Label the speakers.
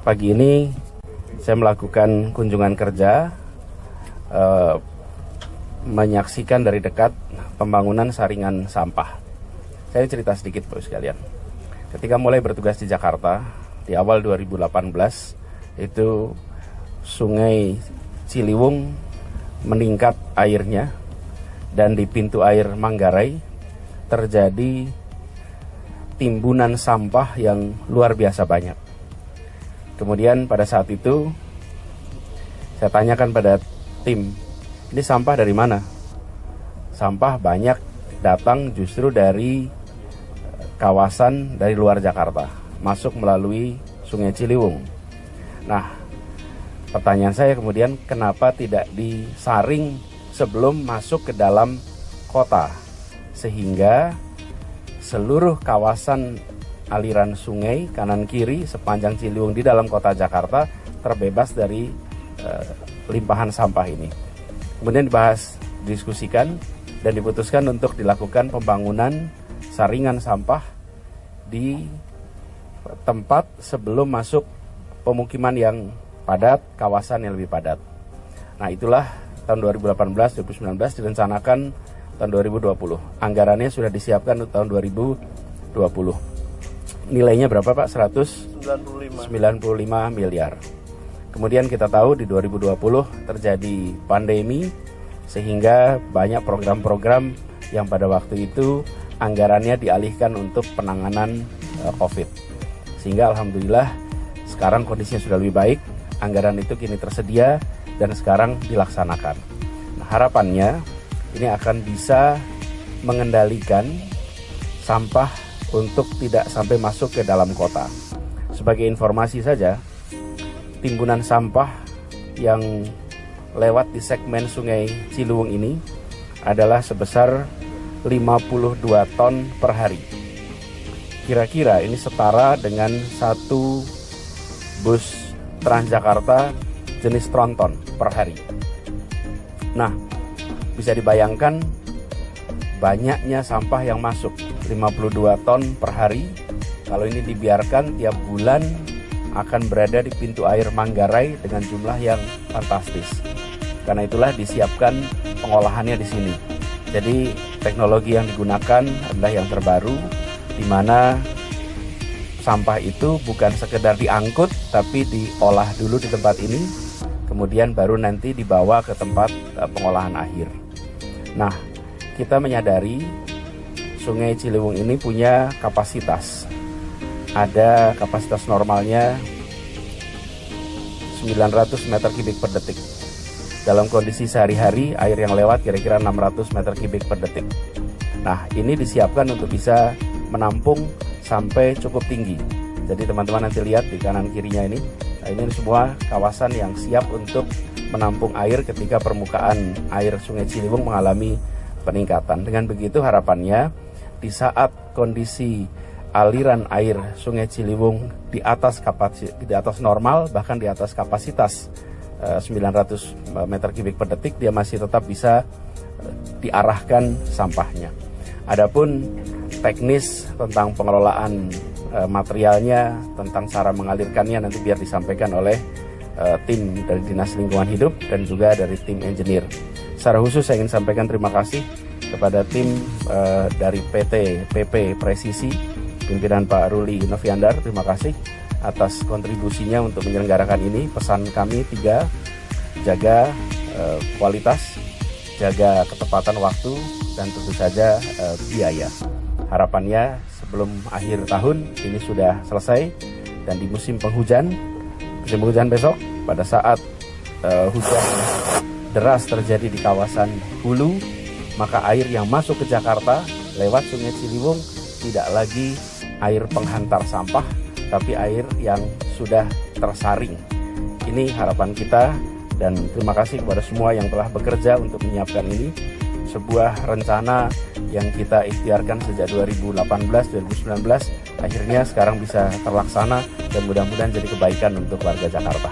Speaker 1: Pagi ini saya melakukan kunjungan kerja, menyaksikan dari dekat pembangunan saringan sampah. Saya cerita sedikit Bapak sekalian. Ketika mulai bertugas di Jakarta di awal 2018, itu Sungai Ciliwung meningkat airnya, dan di pintu air Manggarai terjadi timbunan sampah yang luar biasa banyak. Kemudian pada saat itu saya tanyakan pada tim, ini sampah dari mana? Sampah banyak datang justru dari kawasan dari luar Jakarta, masuk melalui Sungai Ciliwung. Nah, pertanyaan saya kemudian, kenapa tidak disaring sebelum masuk ke dalam kota, sehingga seluruh kawasan aliran sungai kanan kiri sepanjang Ciliwung di dalam kota Jakarta terbebas dari limpahan sampah ini. Kemudian dibahas, diskusikan, dan diputuskan untuk dilakukan pembangunan saringan sampah di tempat sebelum masuk pemukiman yang padat, kawasan yang lebih padat. Nah, itulah tahun 2018, 2019 direncanakan tahun 2020. Anggarannya sudah disiapkan untuk tahun 2020. Nilainya berapa Pak? 195 miliar. Kemudian kita tahu di 2020 terjadi pandemi, sehingga banyak program-program yang pada waktu itu anggarannya dialihkan untuk penanganan COVID. Sehingga alhamdulillah sekarang kondisinya sudah lebih baik, anggaran itu kini tersedia dan sekarang dilaksanakan. Nah, harapannya ini akan bisa mengendalikan sampah untuk tidak sampai masuk ke dalam kota. Sebagai informasi saja, timbunan sampah yang lewat di segmen Sungai Ciliwung ini adalah sebesar 52 ton per hari. Kira-kira ini setara dengan satu bus Transjakarta jenis tronton per hari. Nah, bisa dibayangkan banyaknya sampah yang masuk, 52 ton per hari. Kalau ini dibiarkan, tiap bulan akan berada di pintu air Manggarai dengan jumlah yang fantastis. Karena itulah disiapkan pengolahannya di sini. Jadi teknologi yang digunakan adalah yang terbaru, di mana sampah itu bukan sekedar diangkut, tapi diolah dulu di tempat ini, kemudian baru nanti dibawa ke tempat pengolahan akhir. Nah, kita menyadari Sungai Ciliwung ini punya kapasitas. Ada kapasitas normalnya 900 meter kubik per detik. Dalam kondisi sehari-hari, air yang lewat kira-kira 600 meter kubik per detik. Nah, ini disiapkan untuk bisa menampung sampai cukup tinggi. Jadi teman-teman nanti lihat di kanan kirinya ini. Nah, ini semua kawasan yang siap untuk menampung air ketika permukaan air Sungai Ciliwung mengalami peningkatan. Dengan begitu harapannya di saat kondisi aliran air Sungai Ciliwung di atas normal, bahkan di atas kapasitas 900 meter kubik per detik, dia masih tetap bisa diarahkan sampahnya. Adapun teknis tentang pengelolaan materialnya, tentang cara mengalirkannya nanti biar disampaikan oleh tim dari Dinas Lingkungan Hidup dan juga dari tim engineer. Secara khusus saya ingin sampaikan terima kasih kepada tim dari PT PP Presisi, pimpinan Pak Ruli Noviandar. Terima kasih atas kontribusinya untuk menyelenggarakan ini. Pesan kami 3, jaga kualitas, jaga ketepatan waktu, dan tentu saja biaya. Harapannya sebelum akhir tahun ini sudah selesai, dan di musim penghujan besok pada saat hujan deras terjadi di kawasan hulu, maka air yang masuk ke Jakarta lewat Sungai Ciliwung tidak lagi air penghantar sampah, tapi air yang sudah tersaring. Ini harapan kita, dan terima kasih kepada semua yang telah bekerja untuk menyiapkan ini. Sebuah rencana yang kita ikhtiarkan sejak 2018-2019, akhirnya sekarang bisa terlaksana dan mudah-mudahan jadi kebaikan untuk warga Jakarta.